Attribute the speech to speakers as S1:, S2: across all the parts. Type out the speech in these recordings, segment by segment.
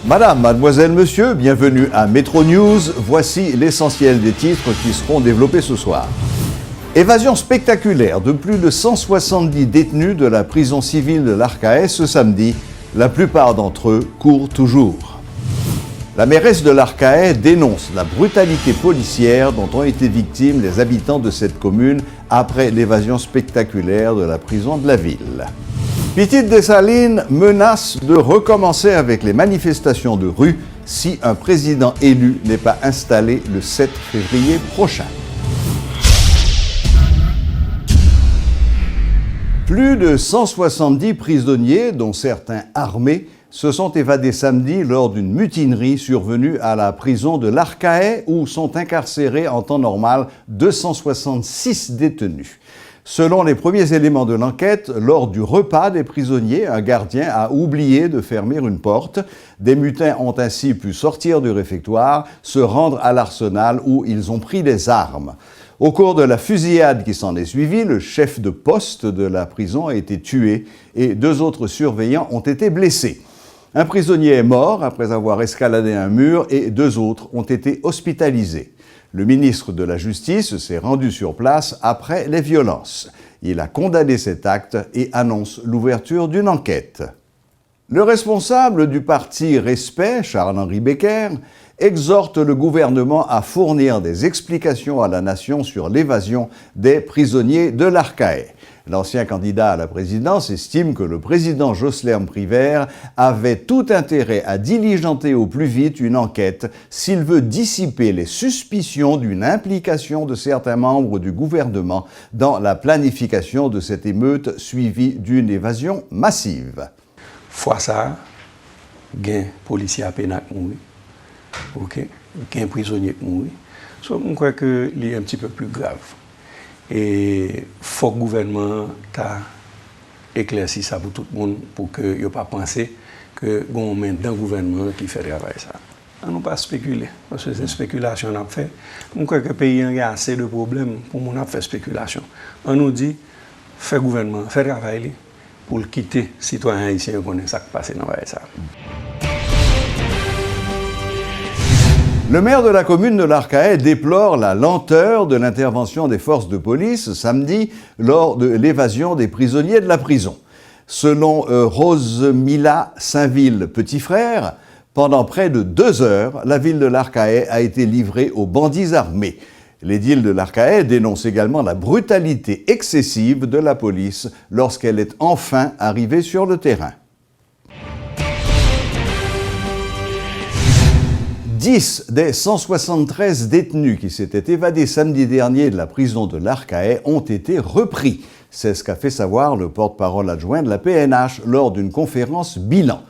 S1: Madame, mademoiselle, monsieur, bienvenue à Métro News. Voici l'essentiel des titres qui seront développés ce soir. Évasion spectaculaire de plus de 170 détenus de la prison civile de l'Arcahaie ce samedi. La plupart d'entre eux courent toujours. La mairesse de l'Arcahaie dénonce la brutalité policière dont ont été victimes les habitants de cette commune après l'évasion spectaculaire de la prison de la ville. Petite Dessalines menace de recommencer avec les manifestations de rue si un président élu n'est pas installé le 7 février prochain. Plus de 170 prisonniers, dont certains armés, se sont évadés samedi lors d'une mutinerie survenue à la prison de l'Arcahaie où sont incarcérés en temps normal 266 détenus. Selon les premiers éléments de l'enquête, lors du repas des prisonniers, un gardien a oublié de fermer une porte. Des mutins ont ainsi pu sortir du réfectoire, se rendre à l'arsenal où ils ont pris des armes. Au cours de la fusillade qui s'en est suivie, le chef de poste de la prison a été tué et 2 autres surveillants ont été blessés. Un prisonnier est mort après avoir escaladé un mur et 2 autres ont été hospitalisés. Le ministre de la Justice s'est rendu sur place après les violences. Il a condamné cet acte et annonce l'ouverture d'une enquête. Le responsable du parti Respect, Charles-Henri Becker, exhorte le gouvernement à fournir des explications à la nation sur l'évasion des prisonniers de l'Arcahaie. L'ancien candidat à la présidence estime que le président Jocelyn Privert avait tout intérêt à diligenter au plus vite une enquête s'il veut dissiper les suspicions d'une implication de certains membres du gouvernement dans la planification de cette émeute suivie d'une évasion massive.
S2: Fois ça, gain policier à peine mourir, ok, gain prisonnier mourir. So, je crois que c'est un petit peu plus grave. Et il faut que le gouvernement éclaircisse ça pour tout le monde, pour que ne pas penser que on met dans le gouvernement qui fait travail ça. On ne pas spéculer, parce que c'est une spéculation qu'on a fait. Je crois que le pays a assez de problèmes pour qu'on a fait spéculation. On nous dit, fait gouvernement, fait travail pour quitter les citoyens haïtiens qui connaissent ce qui passe dans ça.
S1: Le maire de la commune de l'Arcahaie déplore la lenteur de l'intervention des forces de police samedi lors de l'évasion des prisonniers de la prison. Selon Rose-Mila Saint-Ville, petit frère, pendant près de 2 heures, la ville de l'Arcahaie a été livrée aux bandits armés. L'édile de l'Arcahaie dénonce également la brutalité excessive de la police lorsqu'elle est enfin arrivée sur le terrain. 10 des 173 détenus qui s'étaient évadés samedi dernier de la prison de l'Arcahaie ont été repris. C'est ce qu'a fait savoir le porte-parole adjoint de la PNH lors d'une conférence bilan.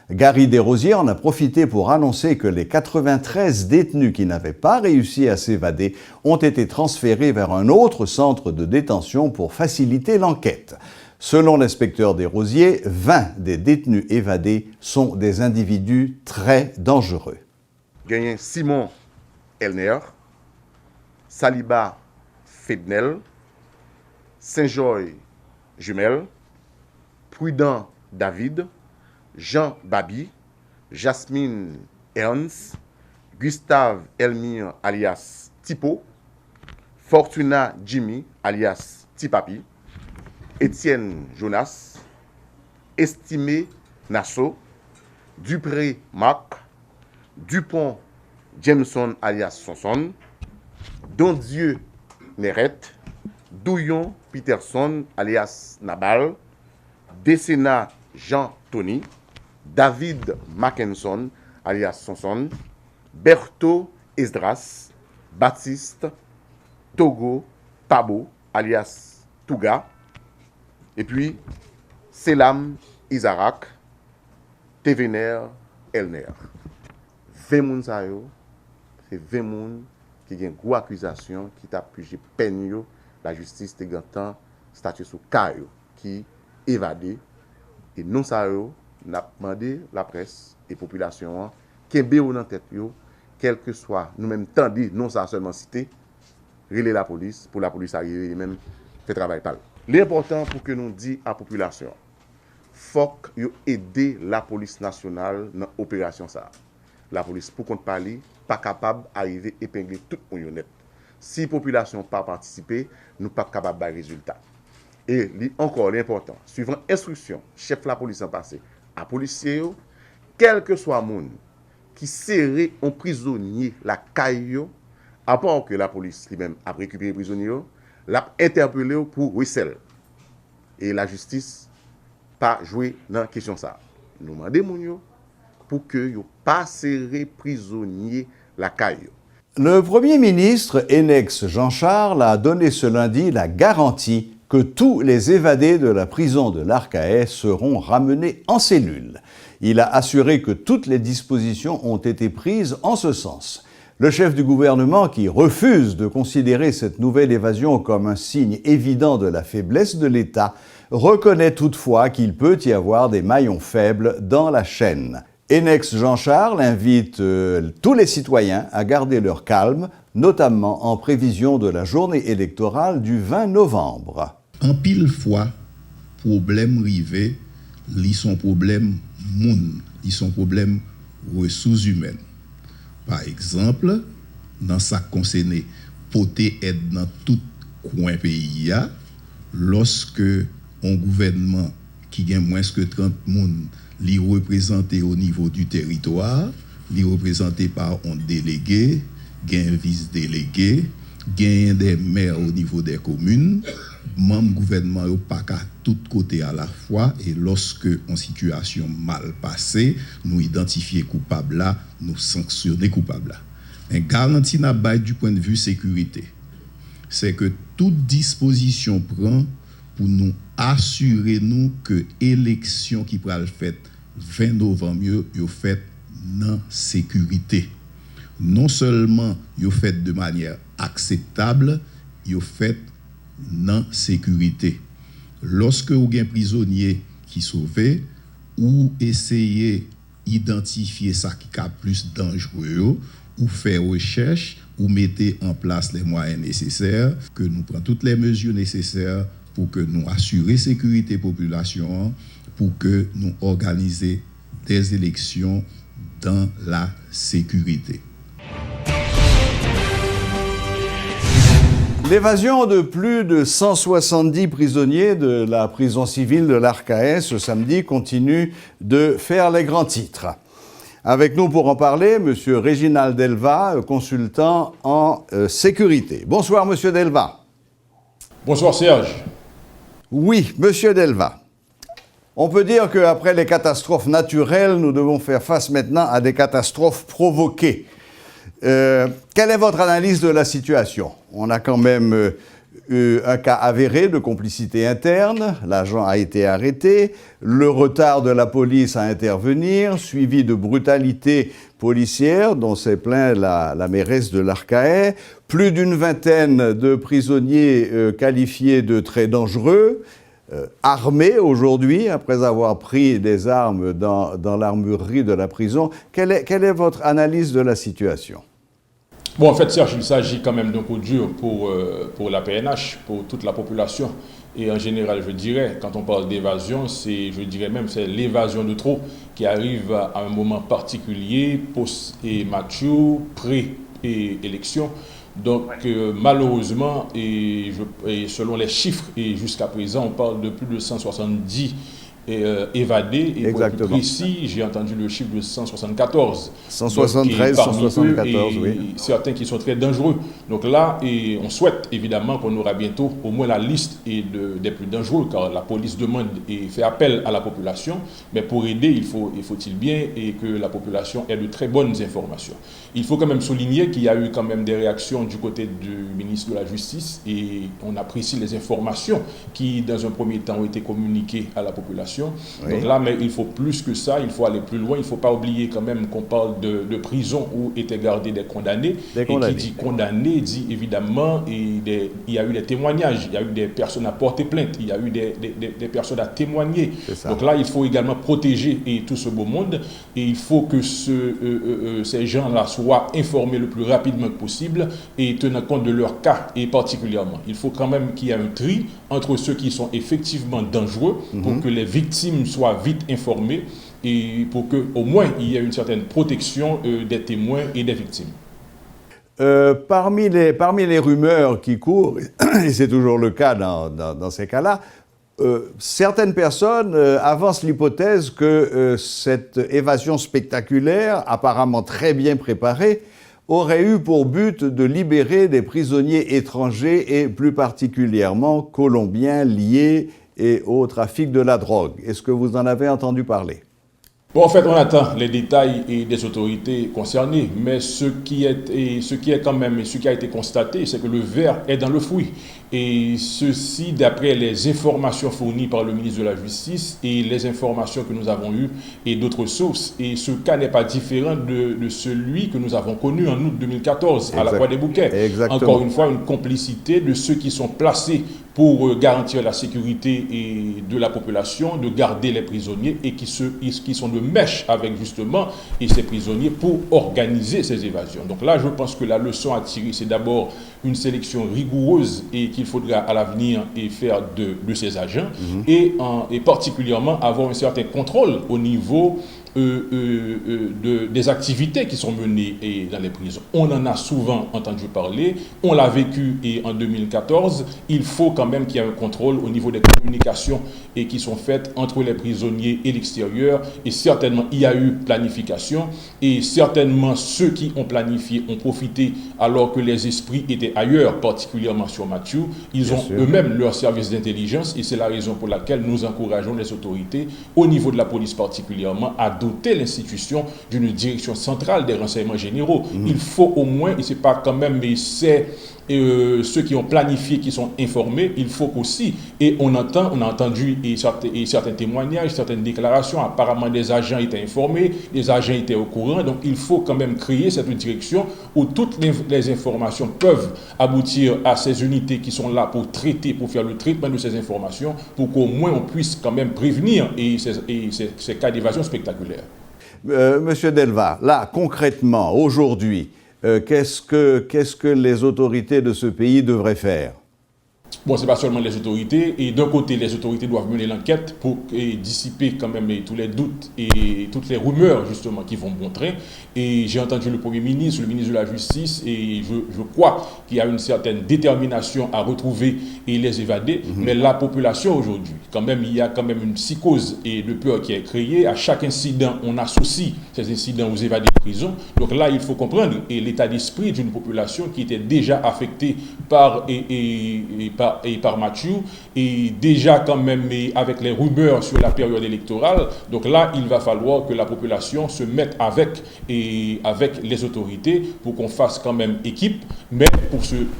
S1: Gary Desrosiers en a profité pour annoncer que les 93 détenus qui n'avaient pas réussi à s'évader ont été transférés vers un autre centre de détention pour faciliter l'enquête. Selon l'inspecteur Desrosiers, 20 des détenus évadés sont des individus très dangereux.
S3: Gagné Simon Elner, Saliba Fednel, Saint-Joy Jumel, Prudent David, Jean Babi, Jasmine Ernst, Gustave Elmire alias Tipo, Fortuna Jimmy alias Tipapi, Étienne Jonas, Estimé Nassau, Dupré Marc, Dupont Jameson alias Sonson, Dondieu Neret, Douillon Peterson alias Nabal, Décena Jean Tony, David Mackinson alias Sonson, Berthaud Esdras, Baptiste, Togo Tabo alias Touga, et puis Selam Isarak, Tevener Elner. 20 moun sa yo, c'est 20 moun qui gen gros accusation qui t'a pugé peine yo, la justice te gantan statut sous cas yo qui évadé et non sa yo n'a demandé la presse et population kembe ou nan tête yo quel que soit nous-mêmes tandi non ça seulement cité relais la police pour la police arriver même fait travail pas. L'important pour que nous dit à la population faut yo aider la police nationale dans l'opération ça. La police, pour qu'on parle, pas capable d'arriver à épingler tout le monde. Si la population n'a pas participé, nous ne sommes pas capables de résultat. Et encore l'important, suivant instruction, chef de la police en passé, à policier, quel que soit le monde qui serait un prisonnier, la caille, à part que la police lui-même a récupéré les prisonniers, l'a interpellé pour recel. Et la justice pas joué dans la question ça. Nous demandons pour que yo pas serré prisonnier la caille.
S1: Le Premier ministre, Enex Jean-Charles, a donné ce lundi la garantie que tous les évadés de la prison de l'Arcahaie seront ramenés en cellule. Il a assuré que toutes les dispositions ont été prises en ce sens. Le chef du gouvernement, qui refuse de considérer cette nouvelle évasion comme un signe évident de la faiblesse de l'État, reconnaît toutefois qu'il peut y avoir des maillons faibles dans la chaîne. Enex Jean-Charles invite tous les citoyens à garder leur calme, notamment en prévision de la journée électorale du 20 novembre.
S4: En pile fois, problème rivé, ils sont problème moun, ils sont problème ressources humaines. Par exemple, dans ça concerné porter aide dans tout coin pays, lorsque un gouvernement qui a moins que 30 moun li représenté au niveau du territoire, li représenté par un délégué, un vice-délégué, des maires au niveau des communes, même gouvernement yo pas qu'à tout côté à la fois, et lorsque en situation mal passée, nous identifier coupable là, nous sanctionner coupable là. Un garantie n'a pas du point de vue sécurité. C'est que toute disposition prend pour nous assurer nous que l'élection qui pourra le faire 20 novembre yo fait dans sécurité. Non seulement yo fait de manière acceptable, yo fait dans sécurité. Lorsque vous avez un prisonnier qui sauvé ou essayez identifier ça qui est plus dangereux ou faire recherche ou mettez en place les moyens nécessaires, que nous prenons toutes les mesures nécessaires pour que nous assurer la sécurité de la population, pour que nous organiser des élections dans la sécurité.
S1: L'évasion de plus de 170 prisonniers de la prison civile de l'Arcahaie ce samedi continue de faire les grands titres. Avec nous pour en parler, M. Réginald Delva, consultant en sécurité. Bonsoir, M. Delva.
S5: Bonsoir, Serge.
S1: Oui, M. Delva. On peut dire qu'après les catastrophes naturelles, nous devons faire face maintenant à des catastrophes provoquées. Quelle est votre analyse de la situation? On a quand même un cas avéré de complicité interne, l'agent a été arrêté, le retard de la police à intervenir, suivi de brutalité policière dont s'est plaint la mairesse de l'Arcahaie, plus d'une vingtaine de prisonniers qualifiés de très dangereux, armés aujourd'hui après avoir pris des armes dans l'armurerie de la prison. Quelle est votre analyse de la situation?
S5: Bon, en fait, Serge, il s'agit quand même d'un coup dur pour la PNH, pour toute la population. Et en général, je dirais, quand on parle d'évasion, c'est l'évasion de trop qui arrive à un moment particulier, post et mature, pré-élection. Donc, malheureusement, et selon les chiffres, et jusqu'à présent, on parle de plus de 170 évadés. Et pour être précis, j'ai entendu le chiffre de 174.
S1: 173, 174, oui.
S5: Certains qui sont très dangereux. Donc là, on souhaite évidemment qu'on aura bientôt au moins la liste des plus dangereux, car la police demande et fait appel à la population. Mais pour aider, il faut-il bien que la population ait de très bonnes informations. Il faut quand même souligner qu'il y a eu quand même des réactions du côté du ministre de la Justice et on apprécie les informations qui, dans un premier temps, ont été communiquées à la population. Oui. Donc là, mais il faut plus que ça, il faut aller plus loin. Il ne faut pas oublier quand même qu'on parle de prison où étaient gardés des condamnés. Et qui dit condamné dit évidemment, il y a eu des témoignages, il y a eu des personnes à porter plainte, il y a eu des personnes à témoigner. Donc là, il faut également protéger tout ce beau monde et il faut que ces gens-là soient informés le plus rapidement possible et tenant compte de leur cas et particulièrement. Il faut quand même qu'il y ait un tri entre ceux qui sont effectivement dangereux pour que les victimes victimes soient vite informées et pour qu'au moins il y ait une certaine protection des témoins et des victimes.
S1: Parmi les rumeurs qui courent, et c'est toujours le cas dans ces cas-là, certaines personnes avancent l'hypothèse que cette évasion spectaculaire, apparemment très bien préparée, aurait eu pour but de libérer des prisonniers étrangers et plus particulièrement colombiens liés au trafic de la drogue. Est-ce que vous en avez entendu parler ?
S5: Bon, en fait, on attend les détails des autorités concernées, mais ce qui a été constaté, c'est que le ver est dans le fruit. Et ceci, d'après les informations fournies par le ministre de la Justice et les informations que nous avons eues et d'autres sources. Et ce cas n'est pas différent de celui que nous avons connu en août 2014 à la Croix des Bouquets.
S1: Exactement.
S5: Encore une fois, une complicité de ceux qui sont placés pour garantir la sécurité de la population, de garder les prisonniers et qui sont de mèche avec justement ces prisonniers pour organiser ces évasions. Donc là, je pense que la leçon à tirer, c'est d'abord une sélection rigoureuse et qu'il faudra à l'avenir faire de ces agents et particulièrement avoir un certain contrôle au niveau des activités qui sont menées dans les prisons. On en a souvent entendu parler, on l'a vécu en 2014. Il faut quand même qu'il y ait un contrôle au niveau des communications qui sont faites entre les prisonniers et l'extérieur. Et certainement, il y a eu planification et certainement ceux qui ont planifié ont profité alors que les esprits étaient ailleurs, particulièrement sur Mathieu. Ils ont eux-mêmes leur service d'intelligence et c'est la raison pour laquelle nous encourageons les autorités, au niveau de la police particulièrement, à doter l'institution d'une direction centrale des renseignements généraux. Il faut au moins, et c'est pas quand même, mais c'est ceux qui ont planifié, qui sont informés, il faut qu'aussi, et on a entendu certains témoignages, certaines déclarations, apparemment des agents étaient informés, des agents étaient au courant, donc il faut quand même créer cette direction où toutes les informations peuvent aboutir à ces unités qui sont là pour traiter, pour faire le traitement de ces informations, pour qu'au moins on puisse quand même prévenir ces cas d'évasion spectaculaire.
S1: Monsieur Delva, là, concrètement, aujourd'hui, qu'est-ce que les autorités de ce pays devraient faire ?
S5: Bon, ce n'est pas seulement les autorités. Et d'un côté, les autorités doivent mener l'enquête pour dissiper quand même tous les doutes et toutes les rumeurs, justement, qui vont montrer. Et j'ai entendu le Premier ministre, le ministre de la Justice, et je crois qu'il y a une certaine détermination à retrouver et les évader. Mais la population aujourd'hui, quand même, il y a quand même une psychose et de peur qui est créée. À chaque incident, on associe ces incidents aux évadés de prison. Donc là, il faut comprendre l'état d'esprit d'une population qui était déjà affectée par Mathieu, et déjà quand même avec les rumeurs sur la période électorale. Donc là, il va falloir que la population se mette avec les autorités pour qu'on fasse quand même équipe. Mais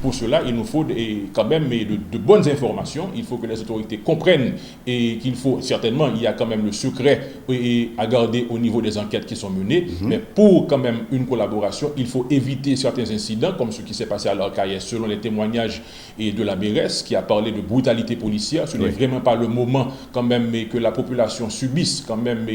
S5: pour cela, il nous faut quand même de bonnes informations. Il faut que les autorités comprennent et qu'il faut, certainement, il y a quand même le secret à garder au niveau des enquêtes qui sont menées. Mais pour quand même une collaboration, il faut éviter certains incidents comme ce qui s'est passé à l'Arcaïès selon les témoignages de la mairesse qui a parlé de brutalité policière. Ce n'est vraiment pas le moment quand même que la population subisse quand même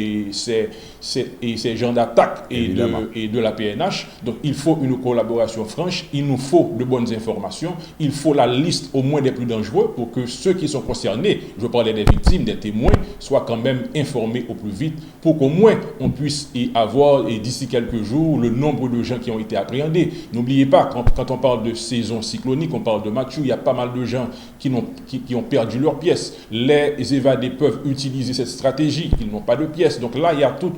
S5: ces genres d'attaques et de la PNH. Donc il faut une collaboration franche, il nous faut de bonnes informations, il faut la liste au moins des plus dangereux pour que ceux qui sont concernés, je parlais des victimes, des témoins, soient quand même informés au plus vite pour qu'au moins on puisse y avoir d'ici quelques jours le nombre de gens qui ont été appréhendés. N'oubliez pas, quand on parle de saison cyclonique, on parle de Mathieu, il y a pas mal de gens qui ont perdu leurs pièces. Les évadés peuvent utiliser cette stratégie, ils n'ont pas de pièces. Donc là, il y a tout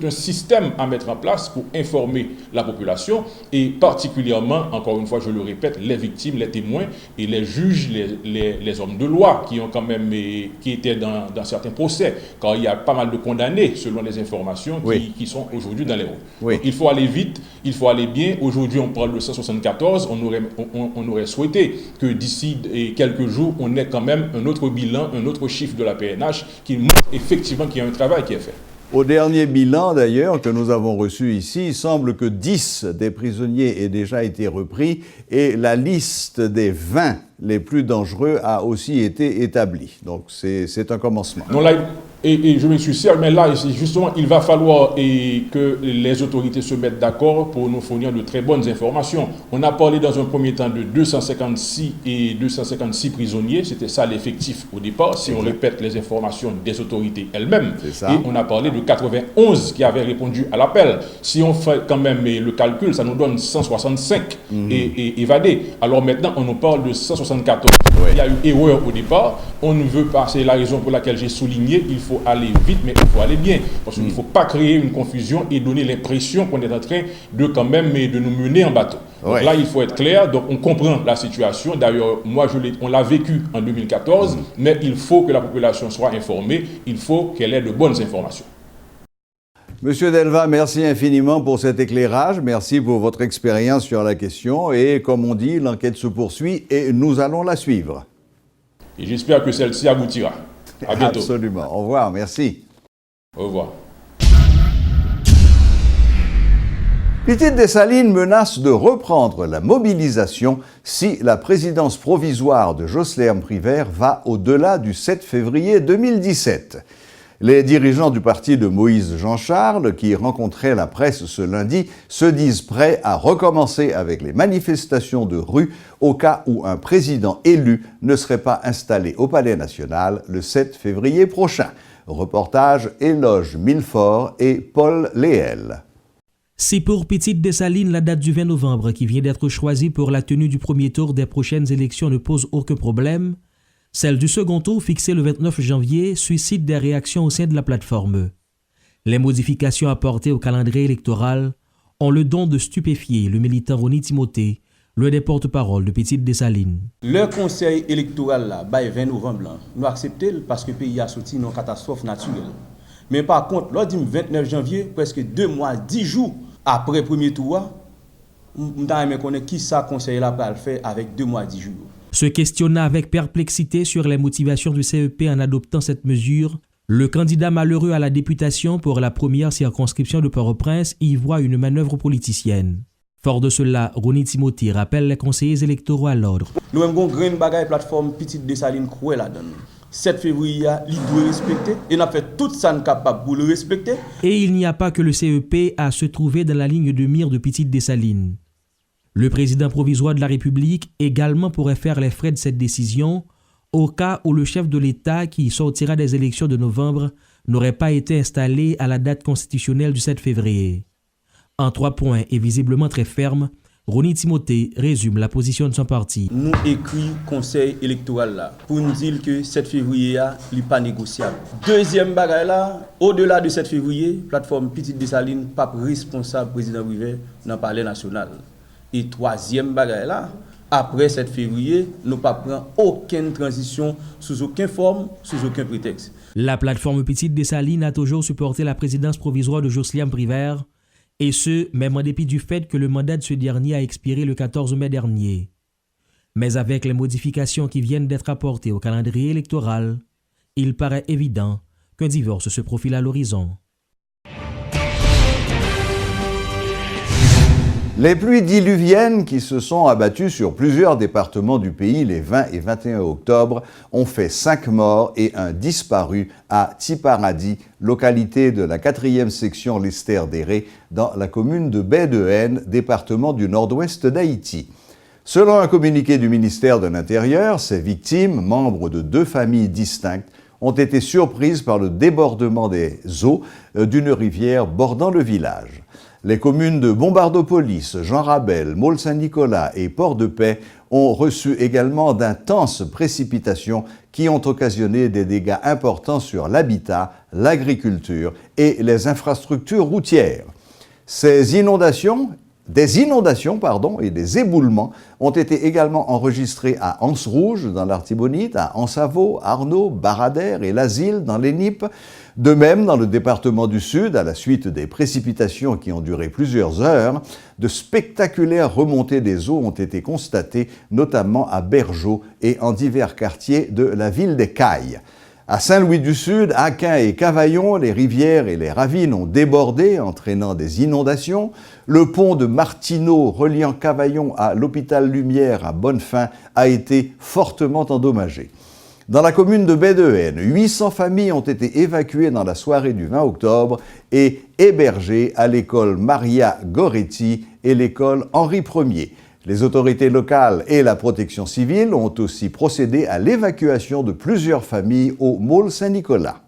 S5: un système à mettre en place pour informer la population et particulièrement, encore une fois, je le répète, les victimes, les témoins et les juges, les hommes de loi qui étaient dans certains procès, car il y a pas mal de condamnés selon les informations qui sont aujourd'hui dans les roues. Donc, il faut aller vite, il faut aller bien. Aujourd'hui, on parle de 174, on aurait souhaité que d'ici quelques jours, on ait quand même un autre bilan, un autre chiffre de la PNH qui montre effectivement qu'il y a un travail qui est fait.
S1: Au dernier bilan, d'ailleurs, que nous avons reçu ici, il semble que 10 des prisonniers aient déjà été repris et la liste des 20 les plus dangereux a aussi été établie. Donc, c'est un commencement.
S5: Non, là, Et je me suis sûr, mais là, justement, il va falloir que les autorités se mettent d'accord pour nous fournir de très bonnes informations. On a parlé dans un premier temps de 256 prisonniers, c'était ça l'effectif au départ, si on répète les informations des autorités elles-mêmes. Et on a parlé de 91 qui avaient répondu à l'appel. Si on fait quand même le calcul, ça nous donne 165 évadés. Alors maintenant, on nous parle de 174. Il y a eu erreur au départ. On ne veut pas, c'est la raison pour laquelle j'ai souligné, il faut aller vite, mais il faut aller bien. Parce qu'il ne faut pas créer une confusion et donner l'impression qu'on est en train de quand même de nous mener en bateau. Donc là, il faut être clair. Donc on comprend la situation. D'ailleurs, moi, on l'a vécu en 2014, mais il faut que la population soit informée. Il faut qu'elle ait de bonnes informations.
S1: Monsieur Delva, merci infiniment pour cet éclairage. Merci pour votre expérience sur la question. Et comme on dit, l'enquête se poursuit et nous allons la suivre.
S5: Et j'espère que celle-ci aboutira. À bientôt.
S1: Absolument. Au revoir. Merci.
S5: Au revoir.
S1: Petite-Dessalines menace de reprendre la mobilisation si la présidence provisoire de Jocelyn Privert va au-delà du 7 février 2017. Les dirigeants du parti de Moïse Jean-Charles, qui rencontraient la presse ce lundi, se disent prêts à recommencer avec les manifestations de rue au cas où un président élu ne serait pas installé au Palais national le 7 février prochain. Reportage Éloge Milfort et Paul Léel.
S6: C'est pour Petite-Dessalines la date du 20 novembre qui vient d'être choisie pour la tenue du premier tour des prochaines élections ne pose aucun problème. Celle du second tour, fixée le 29 janvier, suscite des réactions au sein de la plateforme. Les modifications apportées au calendrier électoral ont le don de stupéfier le militant Ronnie Timothée, l'un des porte-parole de Petite-Dessalines.
S7: Le conseil électoral, là, 20 novembre, nous acceptons parce que le pays a sorti une catastrophe naturelle. Mais par contre, lors du 29 janvier, presque 2 mois, 10 jours après le premier tour, nous avons connaître qui ça conseil là va le faire avec 2 mois, 10 jours.
S6: Se questionna avec perplexité sur les motivations du CEP en adoptant cette mesure, le candidat malheureux à la députation pour la première circonscription de Port-au-Prince y voit une manœuvre politicienne. Fort de cela, Ronnie Timothée rappelle les conseillers électoraux à l'ordre.
S7: Nous avons une grande bagaille plateforme Petite-Dessalines croix là-dedans. 7 février, il doit respecter et nous avons fait tout ça capable pour le respecter.
S6: Et il n'y a pas que le CEP à se trouver dans la ligne de mire de Petite-Dessalines. Le président provisoire de la République également pourrait faire les frais de cette décision au cas où le chef de l'État qui sortira des élections de novembre n'aurait pas été installé à la date constitutionnelle du 7 février. En 3 points et visiblement très ferme, Ronnie Timothée résume la position de son parti.
S7: Nous écrit conseil électoral là pour nous dire que 7 février n'est pas négociable. Deuxième bagaille là, au-delà de 7 février, plateforme Petite-Dessalines pas responsable président Rivet dans le palais national. Et troisième bagaille là, après 7 février, nous ne prenons aucune transition sous aucune forme, sous aucun prétexte.
S6: La plateforme Petite-Dessalines a toujours supporté la présidence provisoire de Jocelyn Privert, et ce, même en dépit du fait que le mandat de ce dernier a expiré le 14 mai dernier. Mais avec les modifications qui viennent d'être apportées au calendrier électoral, il paraît évident qu'un divorce se profile à l'horizon.
S1: Les pluies diluviennes qui se sont abattues sur plusieurs départements du pays les 20 et 21 octobre ont fait 5 morts et un disparu à Tiparadi, localité de la 4e section Lestère-des-Rés, dans la commune de Baie-de-Haine, département du nord-ouest d'Haïti. Selon un communiqué du ministère de l'Intérieur, ces victimes, membres de 2 familles distinctes, ont été surprises par le débordement des eaux d'une rivière bordant le village. Les communes de Bombardopolis, Jean Rabel, Maule-Saint-Nicolas et Port-de-Paix ont reçu également d'intenses précipitations qui ont occasionné des dégâts importants sur l'habitat, l'agriculture et les infrastructures routières. Des inondations et des éboulements ont été également enregistrés à Anse-Rouge dans l'Artibonite, à Ansavo, Arnaud, Baradère et l'Asile dans les Nippes. De même, dans le département du Sud, à la suite des précipitations qui ont duré plusieurs heures, de spectaculaires remontées des eaux ont été constatées, notamment à Bergeau et en divers quartiers de la ville des Cailles. À Saint-Louis-du-Sud, Aquin et Cavaillon, les rivières et les ravines ont débordé, entraînant des inondations. Le pont de Martineau, reliant Cavaillon à l'hôpital Lumière à Bonnefin, a été fortement endommagé. Dans la commune de Baie-de-Haine, 800 familles ont été évacuées dans la soirée du 20 octobre et hébergées à l'école Maria Goretti et l'école Henri Ier. Les autorités locales et la protection civile ont aussi procédé à l'évacuation de plusieurs familles au Môle Saint-Nicolas.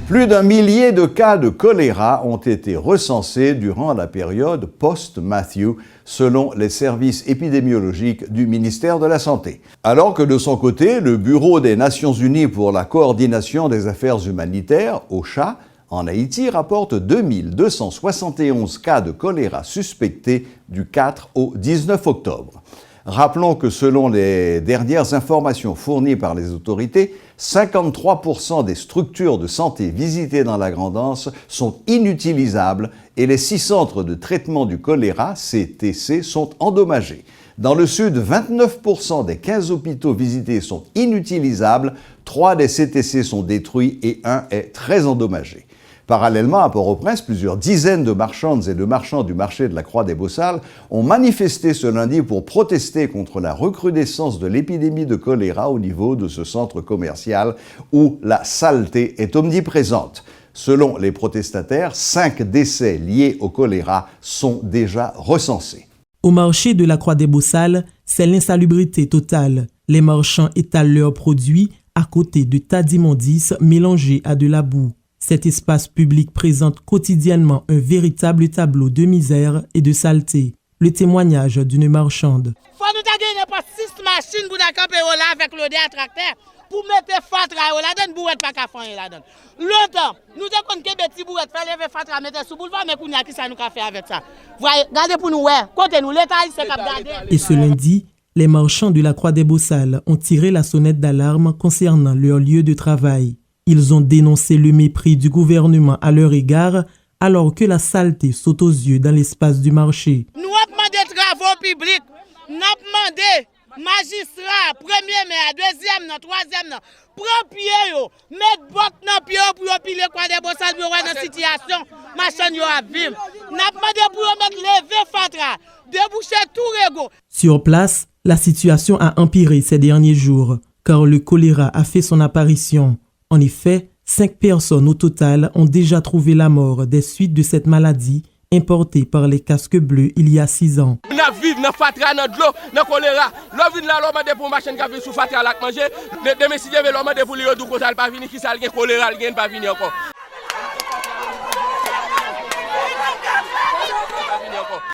S1: Plus d'1 millier de cas de choléra ont été recensés durant la période post-Matthew, selon les services épidémiologiques du ministère de la Santé. Alors que de son côté, le Bureau des Nations Unies pour la coordination des affaires humanitaires, OCHA, en Haïti rapporte 2271 cas de choléra suspectés du 4 au 19 octobre. Rappelons que selon les dernières informations fournies par les autorités, 53% des structures de santé visitées dans la Grande-Anse sont inutilisables et les 6 centres de traitement du choléra, CTC, sont endommagés. Dans le sud, 29% des 15 hôpitaux visités sont inutilisables, 3 des CTC sont détruits et 1 est très endommagé. Parallèlement, à Port-au-Prince, plusieurs dizaines de marchandes et de marchands du marché de la Croix-des-Bossalles ont manifesté ce lundi pour protester contre la recrudescence de l'épidémie de choléra au niveau de ce centre commercial où la saleté est omniprésente. Selon les protestataires, 5 décès liés au choléra sont déjà recensés.
S6: Au marché de la Croix-des-Bossalles, c'est l'insalubrité totale. Les marchands étalent leurs produits à côté de tas d'immondices mélangés à de la boue. Cet espace public présente quotidiennement un véritable tableau de misère et de saleté. Le témoignage d'une marchande.
S8: Faut nous gagner pas 6 machines pour camper là avec le tracteur pour mettre fatra là dedans bourette pas ka faire là dedans. Longtemps, nous te connait que petit bourette faire lever fatra mettre sous boulevard mais kounya qui ça nous ka faire avec ça. Voyez, regardez pour nous ouais, côté nous l'état c'est cap garder.
S6: Et ce lundi, les marchands de la Croix-des-Bossalles ont tiré la sonnette d'alarme concernant leur lieu de travail. Ils ont dénoncé le mépris du gouvernement à leur égard alors que la saleté saute aux yeux dans l'espace du marché.
S8: Nous avons demandé travaux publics, nous avons demandé magistrat, premier maire, deuxième, troisième, prends pied, mettre botte dans pied pour piler quoi des Bossalles pour voir dans situation, machin yo a vivre. Nous avons demandé pour mettre lever fatra, déboucher tout régo.
S6: Sur place, la situation a empiré ces derniers jours car le choléra a fait son apparition. En effet, 5 personnes au total ont déjà trouvé la mort des suites de cette maladie importée par les casques bleus il y a 6 ans.
S9: Nous vivons dans fatra, dans l'eau, dans le choléra. L'eau vient là, l'homme pour machine qui vient sous fatra là manger. Les messieurs veulent l'homme pour lui redou ça pas venir qui ça le choléra, il pas venir encore.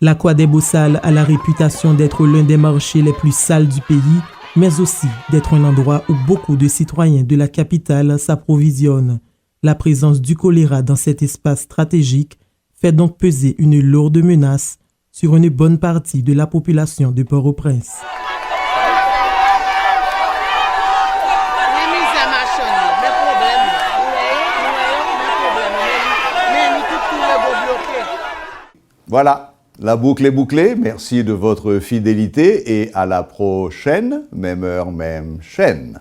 S6: La Croix-des-Bossalles a la réputation d'être l'un des marchés les plus sales du pays, mais aussi d'être un endroit où beaucoup de citoyens de la capitale s'approvisionnent. La présence du choléra dans cet espace stratégique fait donc peser une lourde menace sur une bonne partie de la population de Port-au-Prince.
S1: Voilà. La boucle est bouclée, merci de votre fidélité et à la prochaine, même heure, même chaîne.